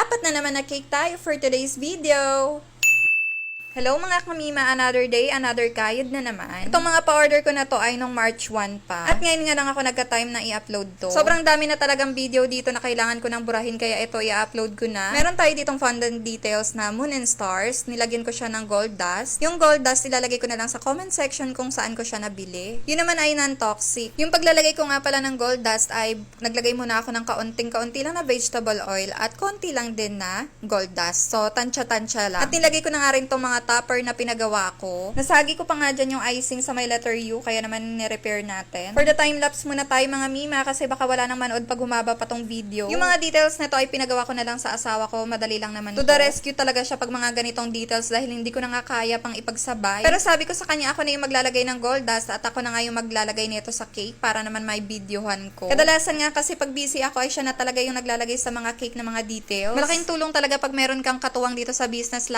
Apat na naman na cake tayo for today's video. Hello mga kamima, another day, another kayod na naman. Itong mga pa-order ko na to ay nung March 1 pa. At ngayon nga lang ako nagka-time na i-upload to. Sobrang dami na talagang video dito na kailangan ko nang burahin kaya ito i-upload ko na. Meron tayo ditong fondant details na moon and stars. Nilagyan ko siya ng gold dust. Yung gold dust ilalagay ko na lang sa comment section kung saan ko siya nabili. Yun naman ay non-toxic. Yung paglalagay ko nga pala ng gold dust ay naglagay muna ako ng kaunting-kaunti lang na vegetable oil at konti lang din na gold dust. So, tansya-tansya lang. At nilagay ko na nga rin tong mga topper na pinagawa ko. Nasagi ko pa nga dyan yung icing sa may letter U, kaya naman ni-repair natin. For the time-lapse muna tayo mga mima, kasi baka wala nang manood pag humaba pa tong video. Yung mga details na to ay pinagawa ko na lang sa asawa ko, madali lang naman to. The rescue talaga siya pag mga ganitong details dahil hindi ko na nga kaya pang ipagsabay. Pero sabi ko sa kanya, ako na yung maglalagay ng gold dust at ako na nga yung maglalagay nito sa cake para naman may videohan ko. Kadalasan nga kasi pag busy ako ay siya na talaga yung naglalagay sa mga cake na mga details. Malaking tulong talaga pag meron kang katuwang dito sa business